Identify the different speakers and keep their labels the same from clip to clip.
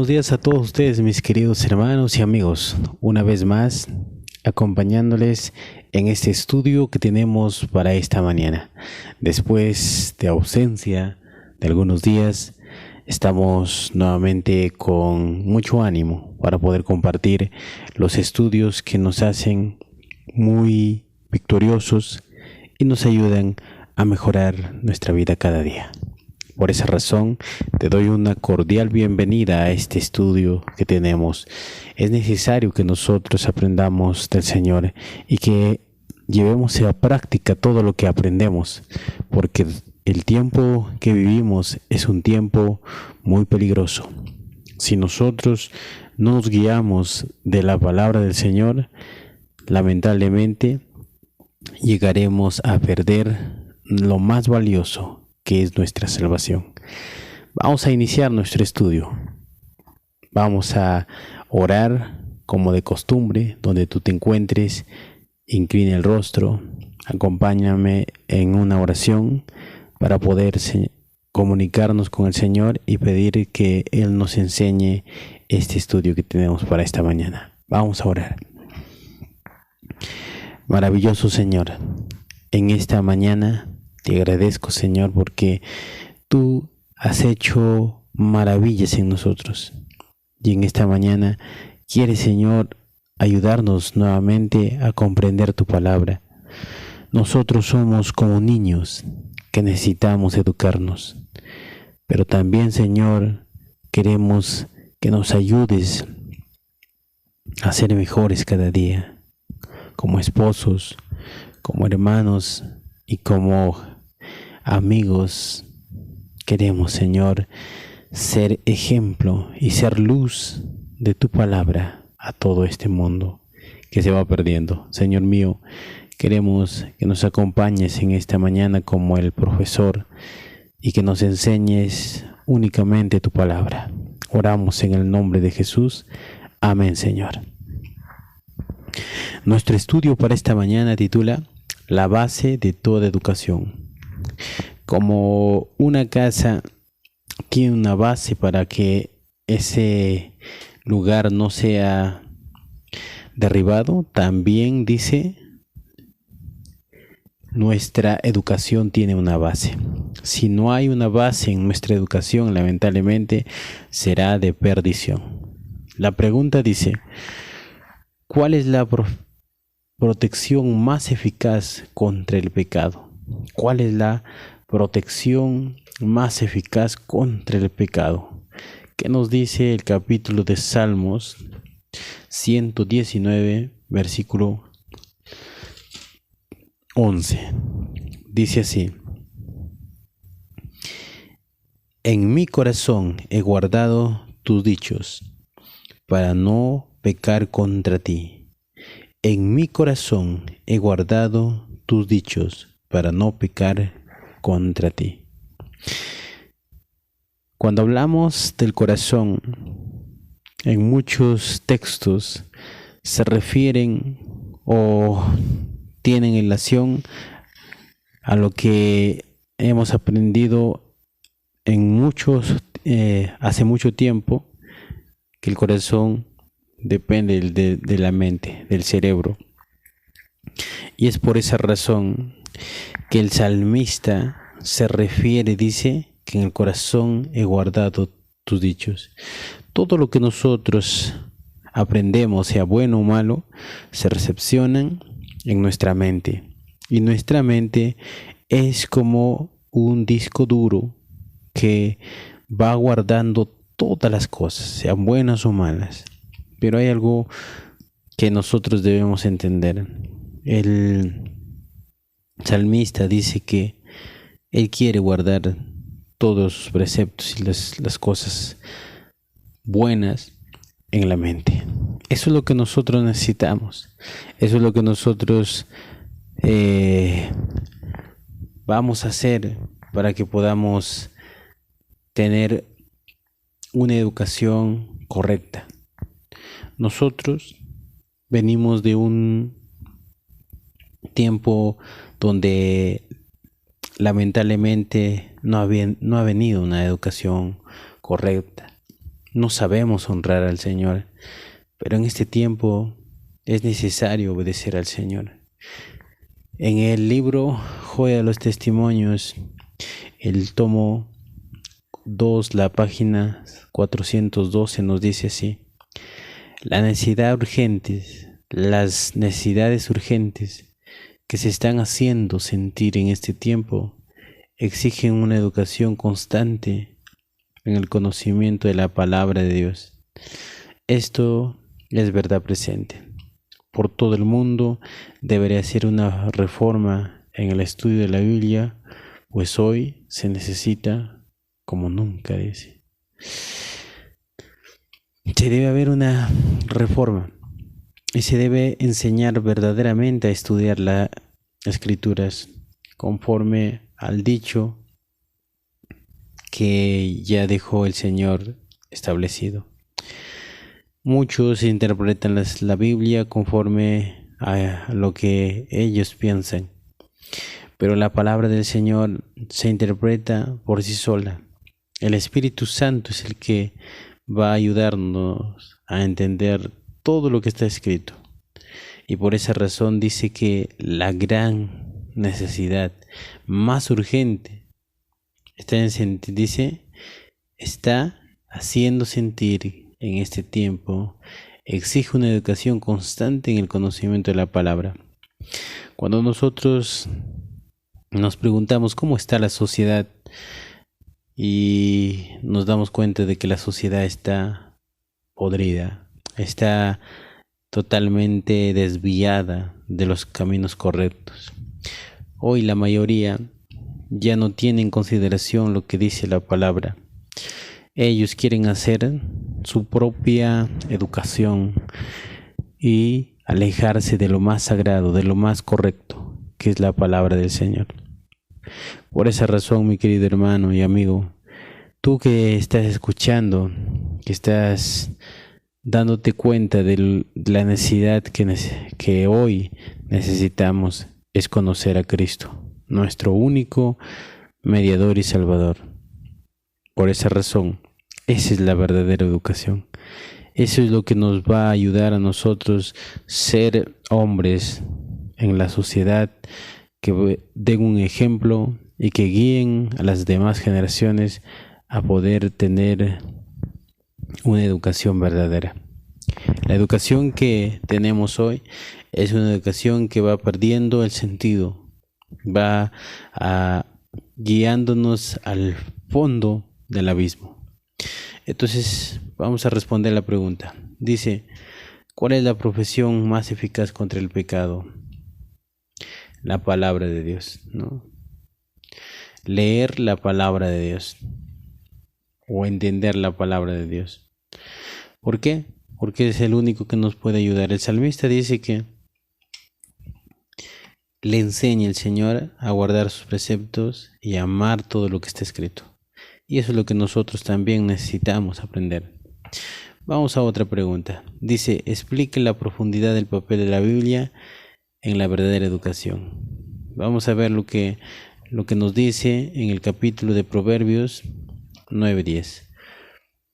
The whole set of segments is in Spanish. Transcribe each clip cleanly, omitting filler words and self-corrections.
Speaker 1: Buenos días a todos ustedes, mis queridos hermanos y amigos. Una vez más, acompañándoles en este estudio que tenemos para esta mañana. Después de ausencia de algunos días, estamos nuevamente con mucho ánimo para poder compartir los estudios que nos hacen muy victoriosos y nos ayudan a mejorar nuestra vida cada día. Por esa razón, te doy una cordial bienvenida a este estudio que tenemos. Es necesario que nosotros aprendamos del Señor y que llevemos a práctica todo lo que aprendemos, porque el tiempo que vivimos es un tiempo muy peligroso. Si nosotros no nos guiamos de la palabra del Señor, lamentablemente llegaremos a perder lo más valioso, que es nuestra salvación. Vamos a iniciar nuestro estudio. Vamos a orar como de costumbre, donde tú te encuentres, inclina el rostro, acompáñame en una oración para poder comunicarnos con el Señor y pedir que Él nos enseñe este estudio que tenemos para esta mañana. Vamos a orar. Maravilloso Señor, en esta mañana te agradezco, Señor, porque tú has hecho maravillas en nosotros. Y en esta mañana quieres, Señor, ayudarnos nuevamente a comprender tu palabra. Nosotros somos como niños que necesitamos educarnos. Pero también, Señor, queremos que nos ayudes a ser mejores cada día, como esposos, como hermanos y como amigos. Queremos, Señor, ser ejemplo y ser luz de tu palabra a todo este mundo que se va perdiendo. Señor mío, queremos que nos acompañes en esta mañana como el profesor y que nos enseñes únicamente tu palabra. Oramos en el nombre de Jesús. Amén, Señor. Nuestro estudio para esta mañana titula La base de toda educación. Como una casa tiene una base para que ese lugar no sea derribado, también dice nuestra educación tiene una base. Si no hay una base en nuestra educación, lamentablemente será de perdición. La pregunta dice: ¿cuál es la protección más eficaz contra el pecado? ¿Cuál es la protección más eficaz contra el pecado? ¿Qué nos dice el capítulo de Salmos 119, versículo 11? Dice así: En mi corazón he guardado tus dichos para no pecar contra ti. En mi corazón he guardado tus dichos para no pecar contra ti. Cuando hablamos del corazón, en muchos textos se refieren o tienen relación a lo que hemos aprendido hace mucho tiempo, que el corazón depende de la mente, del cerebro. Y es por esa razón que el salmista se refiere, dice, que en el corazón he guardado tus dichos. Todo lo que nosotros aprendemos, sea bueno o malo, se recepcionan en nuestra mente. Y nuestra mente es como un disco duro que va guardando todas las cosas, sean buenas o malas. Pero hay algo que nosotros debemos entender. El salmista dice que él quiere guardar todos sus preceptos y las cosas buenas en la mente. Eso es lo que nosotros necesitamos. Eso es lo que nosotros vamos a hacer para que podamos tener una educación correcta. Nosotros venimos de un tiempo donde lamentablemente no ha venido una educación correcta. no sabemos honrar al Señor, pero en este tiempo es necesario obedecer al Señor. En el libro Joya de los Testimonios, el tomo 2, la página 412 nos dice así: las necesidades urgentes que se están haciendo sentir en este tiempo exigen una educación constante en el conocimiento de la palabra de Dios. Esto es verdad presente. Por todo el mundo debería ser una reforma en el estudio de la Biblia, pues hoy se necesita como nunca, dice. Se debe haber una reforma y se debe enseñar verdaderamente a estudiar las Escrituras conforme al dicho que ya dejó el Señor establecido. Muchos interpretan la Biblia conforme a lo que ellos piensan, pero la palabra del Señor se interpreta por sí sola. El Espíritu Santo es el que va a ayudarnos a entender todo lo que está escrito. Y por esa razón dice que la gran necesidad más urgente está haciendo sentir en este tiempo, exige una educación constante en el conocimiento de la palabra. Cuando nosotros nos preguntamos cómo está la sociedad y nos damos cuenta de que la sociedad está podrida, está totalmente desviada de los caminos correctos. Hoy la mayoría ya no tiene en consideración lo que dice la palabra. Ellos quieren hacer su propia educación y alejarse de lo más sagrado, de lo más correcto, que es la palabra del Señor. Por esa razón, mi querido hermano y amigo, tú que estás escuchando, que estás dándote cuenta de la necesidad que hoy necesitamos, es conocer a Cristo, nuestro único mediador y salvador. Por esa razón, esa es la verdadera educación. Eso es lo que nos va a ayudar a nosotros ser hombres en la sociedad, que den un ejemplo y que guíen a las demás generaciones a poder tener una educación verdadera. La educación que tenemos hoy es una educación que va perdiendo el sentido, va guiándonos al fondo del abismo. Entonces vamos a responder la pregunta. Dice: ¿cuál es la profesión más eficaz contra el pecado? La palabra de Dios, ¿no? Leer la palabra de Dios o entender la palabra de Dios. ¿Por qué? Porque es el único que nos puede ayudar. El salmista dice que le enseña el Señor a guardar sus preceptos y a amar todo lo que está escrito. Y eso es lo que nosotros también necesitamos aprender. Vamos a otra pregunta. Dice: explique la profundidad del papel de la Biblia en la verdadera educación. Vamos a ver lo que nos dice en el capítulo de Proverbios 9:10.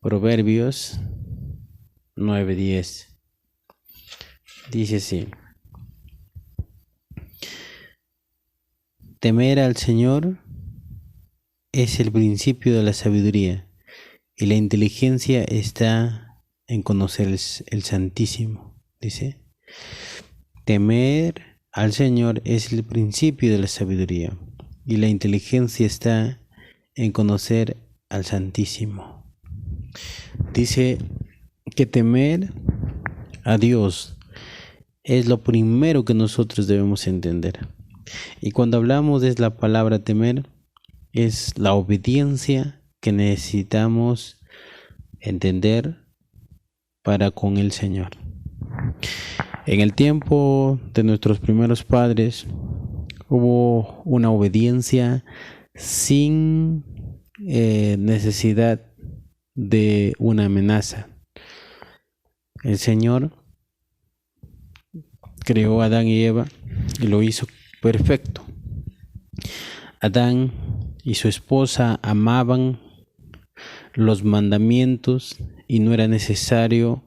Speaker 1: Proverbios 9:10. Dice así: temer al Señor es el principio de la sabiduría, y la inteligencia está en conocer el Santísimo. Dice: temer al Señor es el principio de la sabiduría, y la inteligencia está en conocer al Santísimo. Dice que temer a Dios es lo primero que nosotros debemos entender. Y cuando hablamos de la palabra temer, es la obediencia que necesitamos entender para con el Señor. En el tiempo de nuestros primeros padres hubo una obediencia sin necesidad de una amenaza. El Señor creó a Adán y Eva y lo hizo perfecto. Adán y su esposa amaban los mandamientos y no era necesario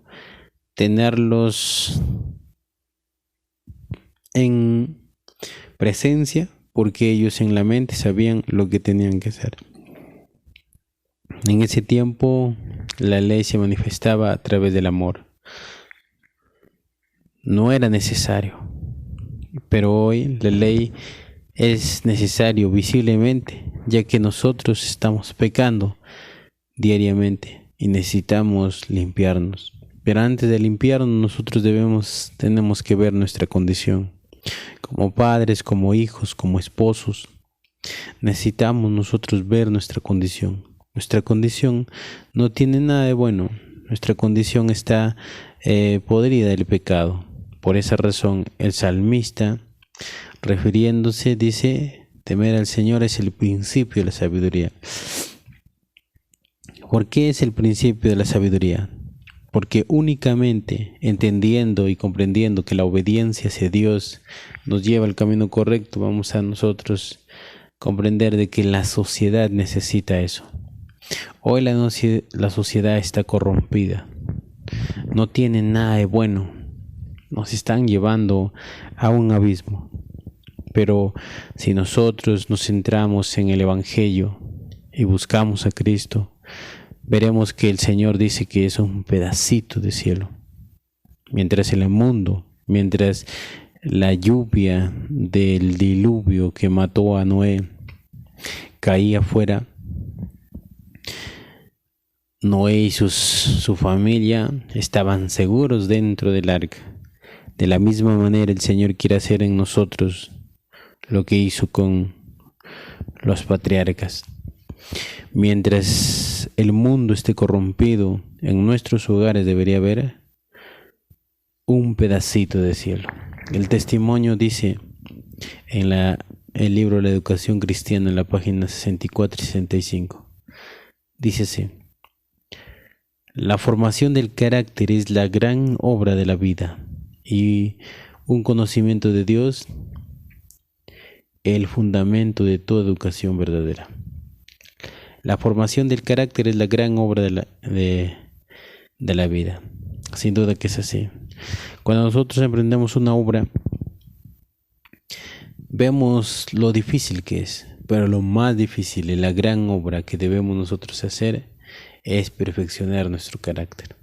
Speaker 1: tenerlos en presencia, porque ellos en la mente sabían lo que tenían que hacer. En ese tiempo la ley se manifestaba a través del amor. No era necesario, pero hoy la ley es necesario visiblemente, ya que nosotros estamos pecando diariamente y necesitamos limpiarnos. Pero antes de limpiarnos, nosotros tenemos que ver nuestra condición. Como padres, como hijos, como esposos, necesitamos nosotros ver nuestra condición. Nuestra condición no tiene nada de bueno. Nuestra condición está podrida del pecado. Por esa razón, el salmista, refiriéndose, dice: temer al Señor es el principio de la sabiduría. ¿Por qué es el principio de la sabiduría? Porque únicamente entendiendo y comprendiendo que la obediencia hacia Dios nos lleva al camino correcto, vamos a nosotros comprender de que la sociedad necesita eso. Hoy la sociedad está corrompida, no tiene nada de bueno, nos están llevando a un abismo. Pero si nosotros nos centramos en el Evangelio y buscamos a Cristo, veremos que el Señor dice que es un pedacito de cielo. Mientras el mundo, mientras la lluvia del diluvio que mató a Noé caía fuera, Noé y su familia estaban seguros dentro del arca. De la misma manera el Señor quiere hacer en nosotros lo que hizo con los patriarcas. Mientras el mundo esté corrompido, en nuestros hogares debería haber un pedacito de cielo. El testimonio dice en el libro de la educación cristiana, en la página 64 y 65. Dice así: la formación del carácter es la gran obra de la vida y un conocimiento de Dios el fundamento de toda educación verdadera. La formación del carácter es la gran obra de la vida. Sin duda que es así. Cuando nosotros emprendemos una obra, vemos lo difícil que es, pero lo más difícil y la gran obra que debemos nosotros hacer es perfeccionar nuestro carácter.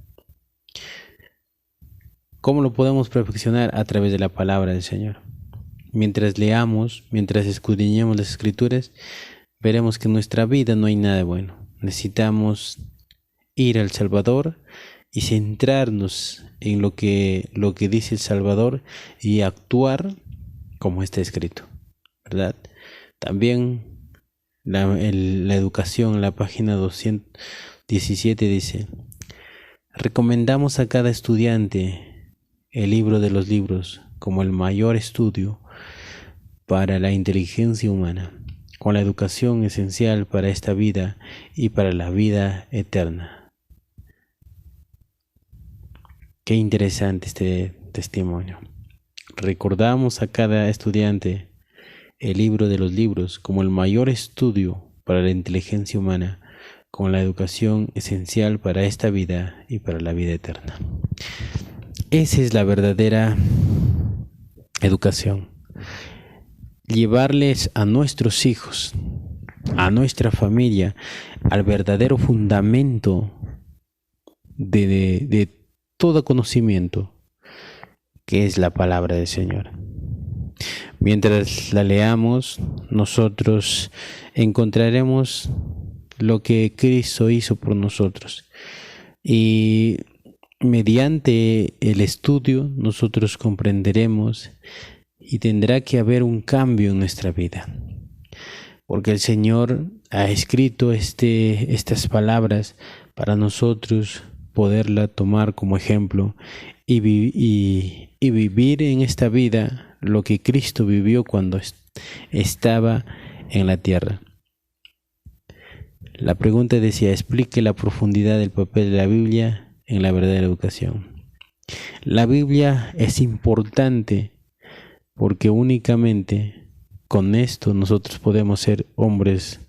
Speaker 1: ¿Cómo lo podemos perfeccionar? A través de la palabra del Señor. Mientras leamos, mientras escudriñemos las Escrituras, veremos que en nuestra vida no hay nada bueno. Necesitamos ir al Salvador y centrarnos en lo que dice el Salvador y actuar como está escrito, ¿verdad? También la educación, en la página 217 dice: recomendamos a cada estudiante el libro de los libros como el mayor estudio para la inteligencia humana, con la educación esencial para esta vida y para la vida eterna. Qué interesante este testimonio. Recordamos a cada estudiante el libro de los libros como el mayor estudio para la inteligencia humana, con la educación esencial para esta vida y para la vida eterna. Esa es la verdadera educación. Llevarles a nuestros hijos, a nuestra familia, al verdadero fundamento de todo conocimiento, que es la palabra del Señor. Mientras la leamos, nosotros encontraremos lo que Cristo hizo por nosotros. Y mediante el estudio, nosotros comprenderemos y tendrá que haber un cambio en nuestra vida. Porque el Señor ha escrito estas palabras para nosotros poderla tomar como ejemplo y vivir en esta vida lo que Cristo vivió cuando estaba en la tierra. La pregunta decía: explique la profundidad del papel de la Biblia en la verdadera educación. La Biblia es importante porque únicamente con esto nosotros podemos ser hombres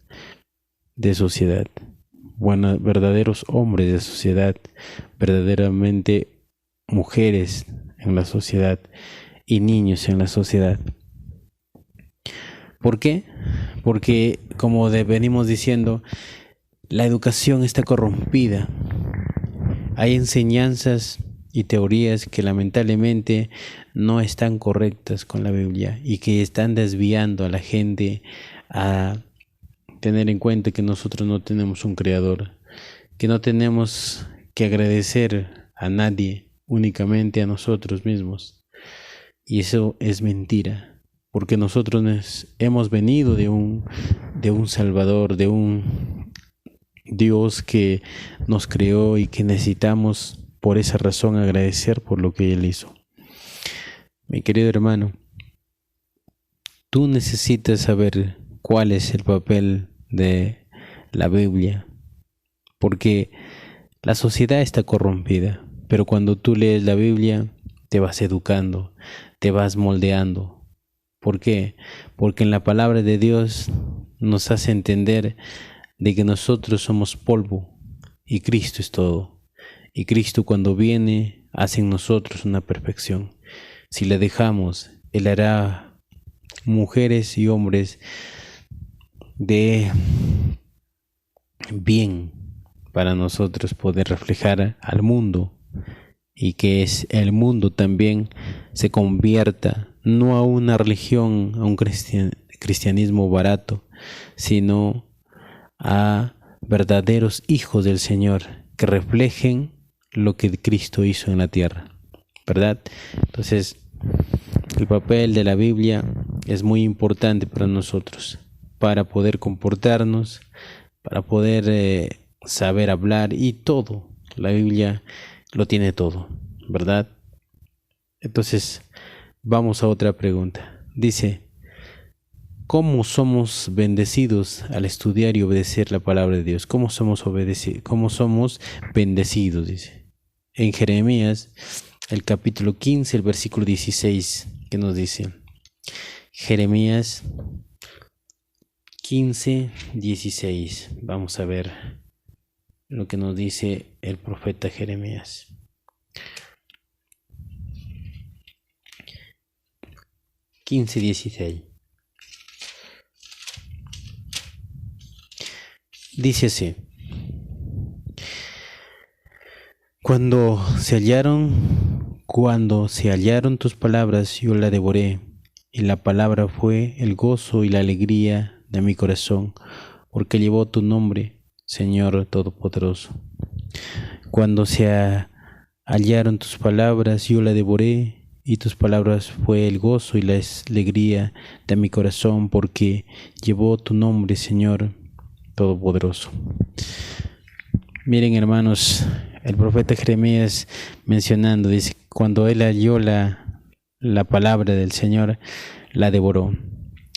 Speaker 1: de sociedad. verdaderos hombres de sociedad, verdaderamente mujeres en la sociedad y niños en la sociedad. ¿Por qué? Porque, como venimos diciendo, la educación está corrompida. Hay enseñanzas y teorías que lamentablemente no están correctas con la Biblia y que están desviando a la gente a tener en cuenta que nosotros no tenemos un creador, que no tenemos que agradecer a nadie, únicamente a nosotros mismos. Y eso es mentira, porque nosotros hemos venido de un Salvador, de un Dios que nos creó y que necesitamos por esa razón agradecer por lo que Él hizo. Mi querido hermano, tú necesitas saber cuál es el papel de la Biblia, porque la sociedad está corrompida, pero cuando tú lees la Biblia te vas educando, te vas moldeando. ¿Por qué? Porque en la palabra de Dios nos hace entender de que nosotros somos polvo y Cristo es todo. Y Cristo, cuando viene, hace en nosotros una perfección. Si le dejamos, Él hará mujeres y hombres de bien para nosotros poder reflejar al mundo, y que el mundo también se convierta no a una religión, a un cristianismo barato, sino a verdaderos hijos del Señor que reflejen lo que Cristo hizo en la tierra, ¿verdad? Entonces, el papel de la Biblia es muy importante para nosotros, para poder comportarnos, para poder saber hablar y todo. La Biblia lo tiene todo, ¿verdad? Entonces, vamos a otra pregunta. Dice, ¿cómo somos bendecidos al estudiar y obedecer la palabra de Dios? ¿Cómo somos bendecidos? Dice. En Jeremías, el capítulo 15, el versículo 16, que nos dice. Jeremías 15, 16. Vamos a ver lo que nos dice el profeta Jeremías. Dice así: Cuando se hallaron tus palabras, yo la devoré, y la palabra fue el gozo y la alegría de mi corazón, porque llevó tu nombre, Señor Todopoderoso. Cuando se hallaron tus palabras, yo la devoré, y tus palabras fue el gozo y la alegría de mi corazón, porque llevó tu nombre, Señor Todopoderoso. Miren, hermanos, el profeta Jeremías mencionando, dice, cuando él halló la palabra del Señor, la devoró,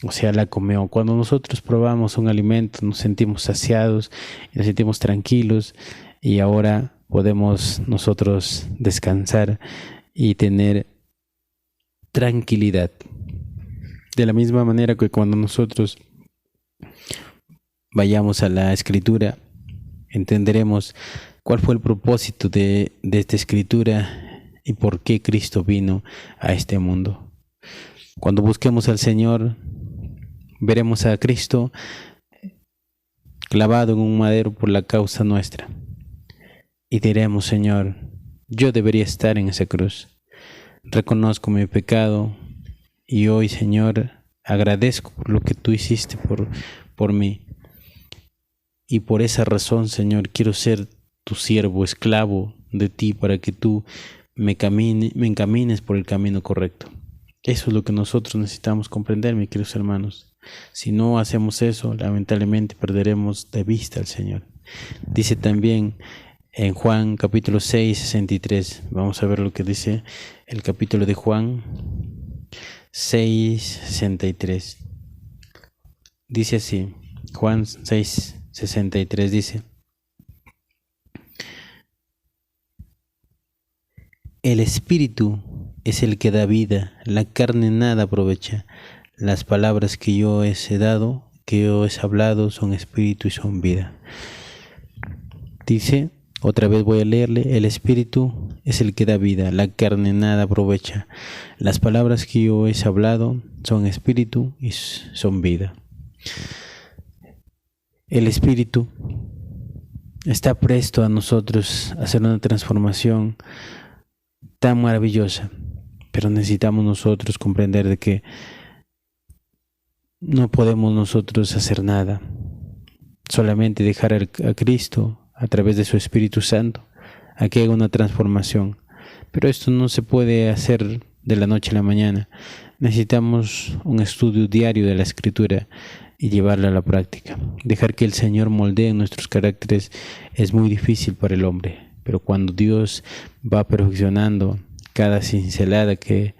Speaker 1: o sea, la comió. Cuando nosotros probamos un alimento, nos sentimos saciados, nos sentimos tranquilos, y ahora podemos nosotros descansar y tener tranquilidad. De la misma manera que cuando nosotros vayamos a la Escritura, entenderemos cuál fue el propósito de esta Escritura y por qué Cristo vino a este mundo. Cuando busquemos al Señor, veremos a Cristo clavado en un madero por la causa nuestra. Y diremos, Señor, yo debería estar en esa cruz. Reconozco mi pecado y hoy, Señor, agradezco por lo que tú hiciste por mí. Y por esa razón, Señor, quiero ser tu siervo, esclavo de ti, para que tú me encamines por el camino correcto. Eso es lo que nosotros necesitamos comprender, mis queridos hermanos. Si no hacemos eso, lamentablemente perderemos de vista al Señor. Dice también en Juan capítulo 6, 63. Vamos a ver lo que dice el capítulo de Juan 6, 63. Dice así, Juan 6, 63 dice: El Espíritu es el que da vida, la carne nada aprovecha. Las palabras que yo os he dado, que yo os he hablado, son espíritu y son vida. Dice, otra vez voy a leerle, el espíritu es el que da vida, la carne nada aprovecha. Las palabras que yo he hablado son espíritu y son vida. El espíritu está presto a nosotros a hacer una transformación tan maravillosa, pero necesitamos nosotros comprender de que no podemos nosotros hacer nada, solamente dejar a Cristo a través de su Espíritu Santo a que haga una transformación. Pero esto no se puede hacer de la noche a la mañana. Necesitamos un estudio diario de la Escritura y llevarla a la práctica. Dejar que el Señor moldee nuestros caracteres es muy difícil para el hombre, pero cuando Dios va perfeccionando cada cincelada que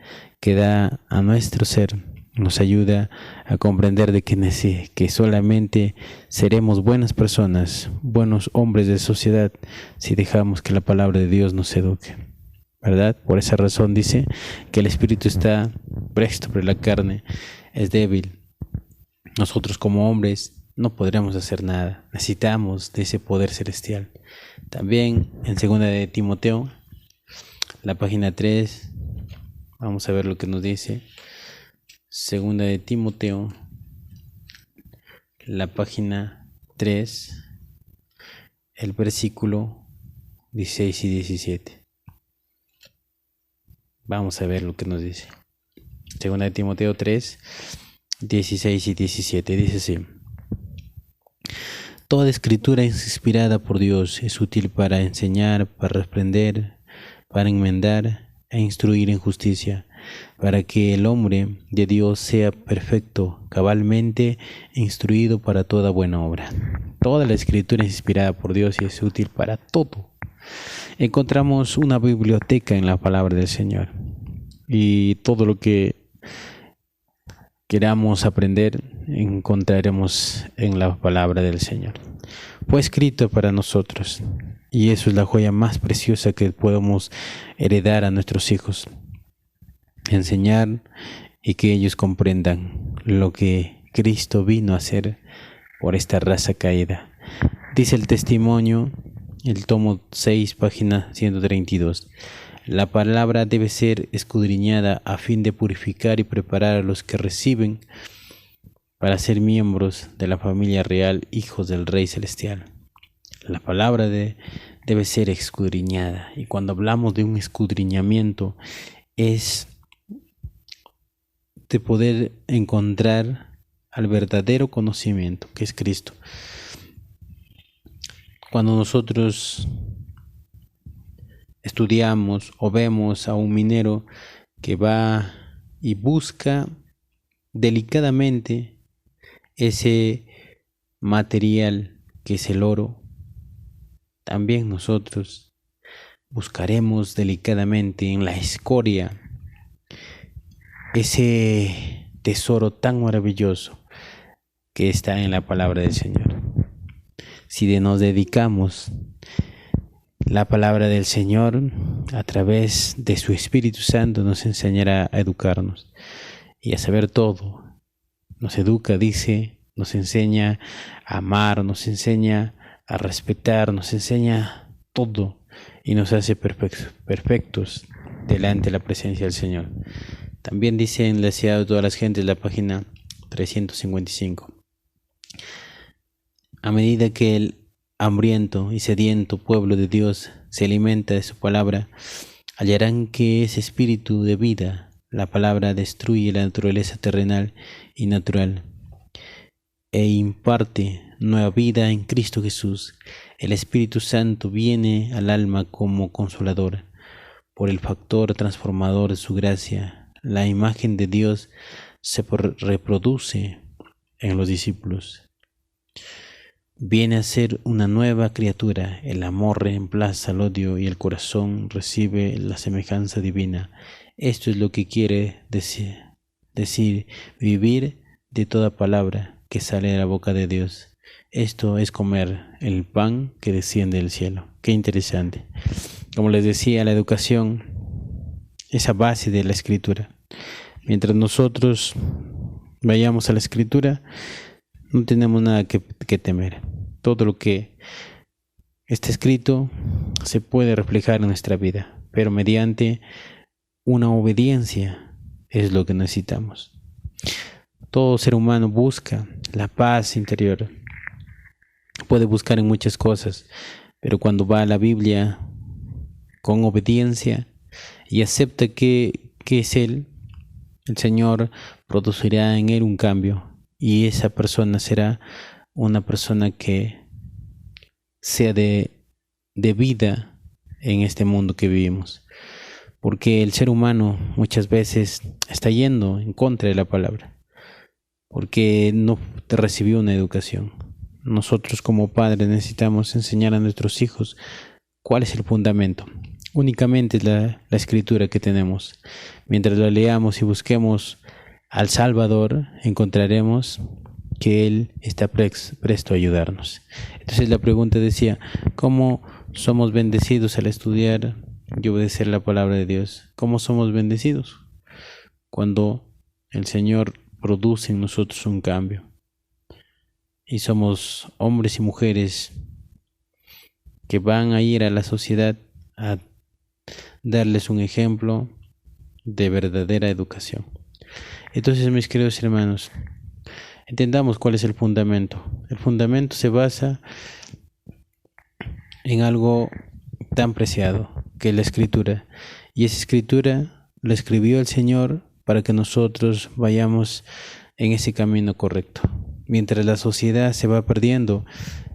Speaker 1: da a nuestro ser, nos ayuda a comprender de que solamente seremos buenas personas, buenos hombres de sociedad, si dejamos que la palabra de Dios nos eduque, ¿verdad? Por esa razón dice que el espíritu está presto, pero la carne es débil. Nosotros como hombres no podremos hacer nada, necesitamos de ese poder celestial. También en 2 de Timoteo, la página 3, vamos a ver lo que nos dice. 2 de Timoteo, la página 3, el versículo 16 y 17. Vamos a ver lo que nos dice. 2 de Timoteo 3, 16 y 17. Dice así: toda escritura es inspirada por Dios, es útil para enseñar, para reprender, para enmendar e instruir en justicia, para que el hombre de Dios sea perfecto, cabalmente instruido para toda buena obra. Toda la escritura es inspirada por Dios y es útil para todo. Encontramos una biblioteca en la palabra del Señor, y todo lo que queramos aprender encontraremos en la palabra del Señor. Fue escrito para nosotros, y eso es la joya más preciosa que podemos heredar a nuestros hijos. Enseñar y que ellos comprendan lo que Cristo vino a hacer por esta raza caída. Dice el testimonio, el tomo 6, página 132. La palabra debe ser escudriñada a fin de purificar y preparar a los que reciben para ser miembros de la familia real, hijos del Rey Celestial. La palabra debe ser escudriñada, y cuando hablamos de un escudriñamiento es de poder encontrar al verdadero conocimiento, que es Cristo. Cuando nosotros estudiamos o vemos a un minero que va y busca delicadamente ese material que es el oro, también nosotros buscaremos delicadamente en la escoria ese tesoro tan maravilloso que está en la palabra del Señor. Si nos dedicamos, la palabra del Señor a través de su Espíritu Santo nos enseñará a educarnos y a saber todo. Nos educa, dice, nos enseña a amar, nos enseña a respetar, nos enseña todo y nos hace perfectos delante de la presencia del Señor. También dice en la ciudad de todas las gentes, la página 355. A medida que el hambriento y sediento pueblo de Dios se alimenta de su palabra, hallarán que es espíritu de vida. La palabra destruye la naturaleza terrenal y natural e imparte nueva vida en Cristo Jesús. El Espíritu Santo viene al alma como consolador por el factor transformador de su gracia. La imagen de Dios se reproduce en los discípulos. Viene a ser una nueva criatura. El amor reemplaza el odio y el corazón recibe la semejanza divina. Esto es lo que quiere decir vivir de toda palabra que sale de la boca de Dios. Esto es comer el pan que desciende del cielo. Qué interesante. Como les decía, la educación es a base de la Escritura. Mientras nosotros vayamos a la Escritura, no tenemos nada que temer. Todo lo que Este escrito se puede reflejar en nuestra vida, pero mediante una obediencia es lo que necesitamos. Todo ser humano busca la paz interior. Puede buscar en muchas cosas, pero cuando va a la Biblia con obediencia y acepta que es Él, el Señor producirá en él un cambio, y esa persona será una persona que sea de vida en este mundo que vivimos. Porque el ser humano muchas veces está yendo en contra de la palabra, porque no te recibió una educación. Nosotros como padres necesitamos enseñar a nuestros hijos cuál es el fundamento. Únicamente es la escritura que tenemos. Mientras la leamos y busquemos al Salvador, encontraremos que Él está presto a ayudarnos. Entonces la pregunta decía, ¿cómo somos bendecidos al estudiar y obedecer la palabra de Dios? ¿Cómo somos bendecidos? Cuando el Señor produce en nosotros un cambio. Y somos hombres y mujeres que van a ir a la sociedad a darles un ejemplo de verdadera educación. Entonces, mis queridos hermanos, entendamos cuál es el fundamento. El fundamento se basa en algo tan preciado que es la escritura. Y esa escritura la escribió el Señor para que nosotros vayamos en ese camino correcto. Mientras la sociedad se va perdiendo,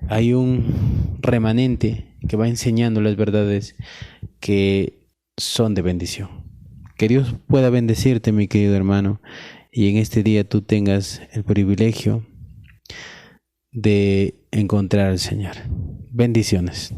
Speaker 1: hay un remanente que va enseñando las verdades que son de bendición. Que Dios pueda bendecirte, mi querido hermano, y en este día tú tengas el privilegio de encontrar al Señor. Bendiciones.